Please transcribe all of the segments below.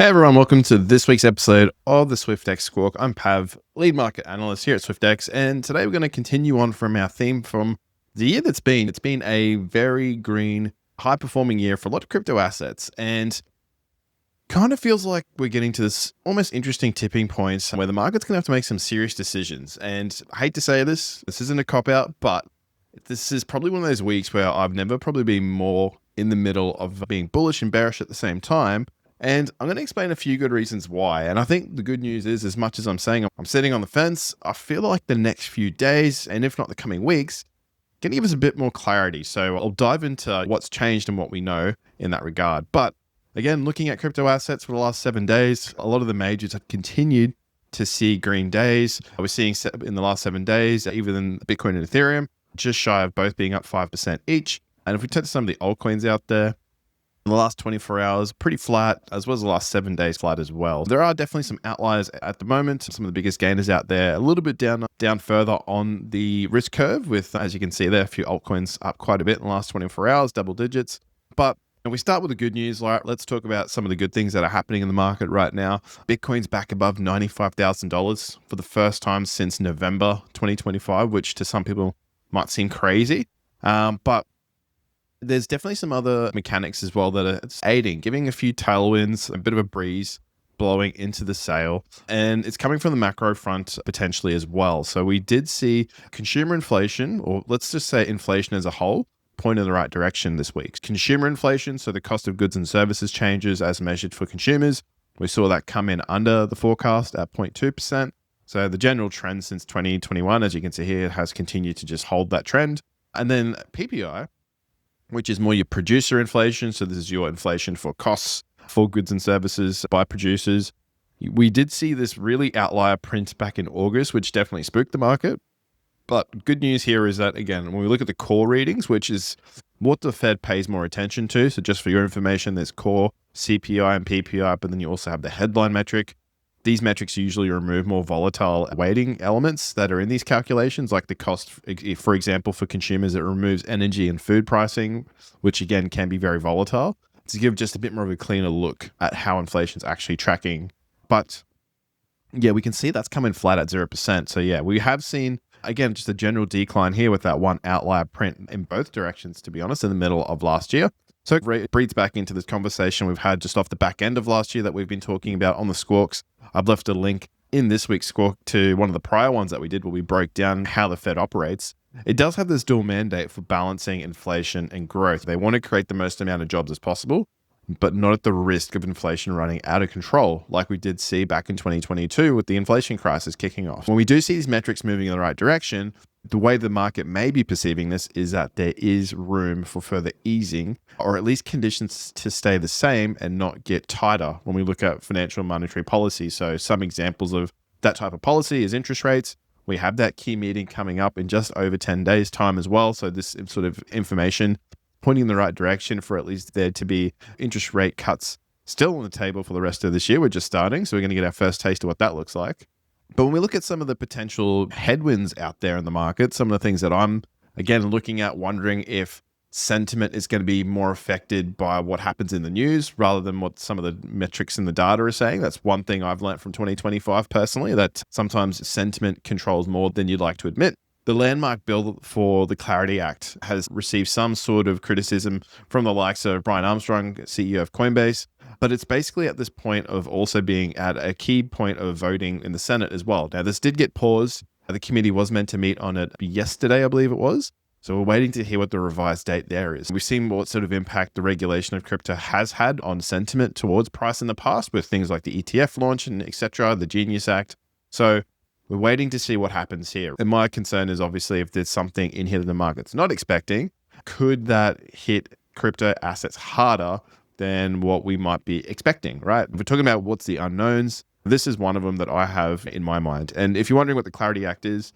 Hey everyone, welcome to this week's episode of the Swyftx Squawk. I'm Pav, lead market analyst here at Swyftx, and today we're going to continue on from our theme from the year that's been. It's been a very green, high-performing year for a lot of crypto assets, and kind of feels like we're getting to this almost interesting tipping point where the market's going to have to make some serious decisions. And I hate to say this isn't a cop-out, but this is probably one of those weeks where I've never probably been more in the middle of being bullish and bearish at the same time. And I'm going to explain a few good reasons why. And I think the good news is, as much as I'm saying I'm sitting on the fence, I feel like the next few days, and if not the coming weeks, can give us a bit more clarity. So I'll dive into what's changed and what we know in that regard. But again, looking at crypto assets for the last 7 days, a lot of the majors have continued to see green days. We're seeing in the last 7 days, even Bitcoin and Ethereum, just shy of both being up 5% each. And if we turn to some of the altcoins out there, in the last 24 hours, pretty flat, as well as the last 7 days flat as well. There are definitely some outliers at the moment. Some of the biggest gainers out there, a little bit down further on the risk curve with, as you can see there, a few altcoins up quite a bit in the last 24 hours, double digits. But we start with the good news. Right, let's talk about some of the good things that are happening in the market right now. Bitcoin's back above $95,000 for the first time since November 2025, which to some people might seem crazy. But there's definitely some other mechanics as well that are aiding, giving a few tailwinds, a bit of a breeze blowing into the sale. And it's coming from the macro front potentially as well. So we did see consumer inflation, or let's just say inflation as a whole, point in the right direction this week. Consumer inflation, so the cost of goods and services changes as measured for consumers. We saw that come in under the forecast at 0.2%. So the general trend since 2021, as you can see here, has continued to just hold that trend. And then PPI, which is more your producer inflation. So this is your inflation for costs for goods and services by producers. We did see this really outlier print back in August, which definitely spooked the market. But good news here is that, again, when we look at the core readings, which is what the Fed pays more attention to. So just for your information, there's core CPI and PPI, but then you also have the headline metric. These metrics usually remove more volatile weighting elements that are in these calculations, like the cost, for example, for consumers, it removes energy and food pricing, which again can be very volatile, to give just a bit more of a cleaner look at how inflation's actually tracking. But yeah, we can see that's coming flat at 0%. So yeah, we have seen, again, just a general decline here with that one outlier print in both directions, to be honest, in the middle of last year. So it breeds back into this conversation we've had just off the back end of last year that we've been talking about on the Squawks. I've left a link in this week's Squawk to one of the prior ones that we did where we broke down how the Fed operates. It does have this dual mandate for balancing inflation and growth. They want to create the most amount of jobs as possible, but not at the risk of inflation running out of control, like we did see back in 2022 with the inflation crisis kicking off. When we do see these metrics moving in the right direction, the way the market may be perceiving this is that there is room for further easing, or at least conditions to stay the same and not get tighter when we look at financial and monetary policy. So some examples of that type of policy is interest rates. We have that key meeting coming up in just over 10 days time as well. So this sort of information pointing in the right direction for at least there to be interest rate cuts still on the table for the rest of this year. We're just starting, so we're going to get our first taste of what that looks like. But when we look at some of the potential headwinds out there in the market, some of the things that I'm, again, looking at, wondering if sentiment is going to be more affected by what happens in the news rather than what some of the metrics in the data are saying. That's one thing I've learned from 2025 personally, that sometimes sentiment controls more than you'd like to admit. The landmark bill for the Clarity Act has received some sort of criticism from the likes of Brian Armstrong, CEO of Coinbase, but it's basically at this point of also being at a key point of voting in the Senate as well. Now, this did get paused. The committee was meant to meet on it yesterday, I believe it was. So we're waiting to hear what the revised date there is. We've seen what sort of impact the regulation of crypto has had on sentiment towards price in the past with things like the ETF launch and etc., the Genius Act. So we're waiting to see what happens here. And my concern is obviously if there's something in here that the market's not expecting, could that hit crypto assets harder than what we might be expecting, right? If we're talking about what's the unknowns, this is one of them that I have in my mind. And if you're wondering what the Clarity Act is,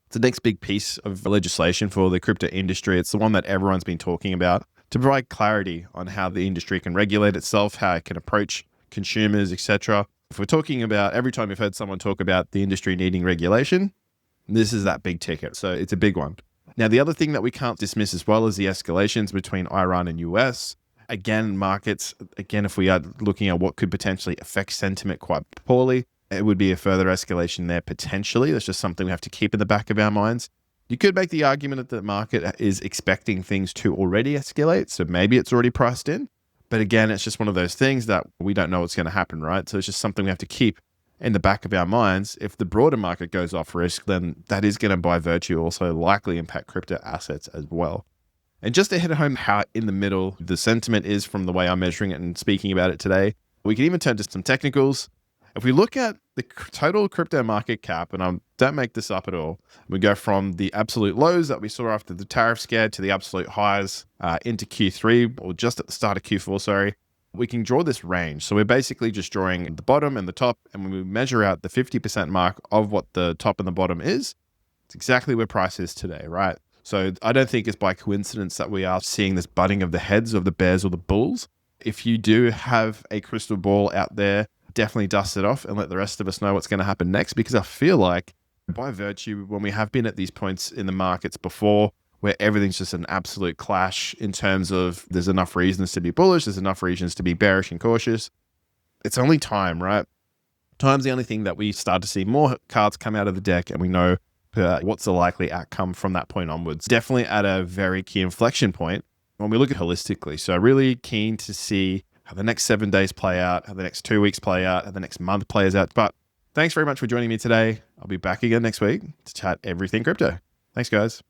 it's the next big piece of legislation for the crypto industry. It's the one that everyone's been talking about to provide clarity on how the industry can regulate itself, how it can approach consumers, etc. If we're talking about, every time you've heard someone talk about the industry needing regulation, this is that big ticket. So it's a big one. Now, the other thing that we can't dismiss as well is the escalations between Iran and US. Again, markets, again, if we are looking at what could potentially affect sentiment quite poorly, it would be a further escalation there potentially. That's just something we have to keep in the back of our minds. You could make the argument that the market is expecting things to already escalate, so maybe it's already priced in. But again, it's just one of those things that we don't know what's going to happen, right? So it's just something we have to keep in the back of our minds. If the broader market goes off risk, then that is going to, by virtue, also likely impact crypto assets as well. And just to hit home how in the middle the sentiment is from the way I'm measuring it and speaking about it today, we can even turn to some technicals. If we look at the total crypto market cap, and I don't make this up at all, we go from the absolute lows that we saw after the tariff scare to the absolute highs into Q3, or just at the start of Q4, sorry, we can draw this range. So we're basically just drawing the bottom and the top, and when we measure out the 50% mark of what the top and the bottom is, it's exactly where price is today, right? So I don't think it's by coincidence that we are seeing this butting of the heads of the bears or the bulls. If you do have a crystal ball out there, definitely dust it off and let the rest of us know what's going to happen next, because I feel like by virtue, when we have been at these points in the markets before where everything's just an absolute clash in terms of there's enough reasons to be bullish, there's enough reasons to be bearish and cautious. It's only time, right? Time's the only thing that we start to see more cards come out of the deck, and we know what's the likely outcome from that point onwards. Definitely at a very key inflection point when we look at holistically. So really keen to see how the next 7 days play out, how the next 2 weeks play out, how the next month plays out. But thanks very much for joining me today. I'll be back again next week to chat everything crypto. Thanks, guys.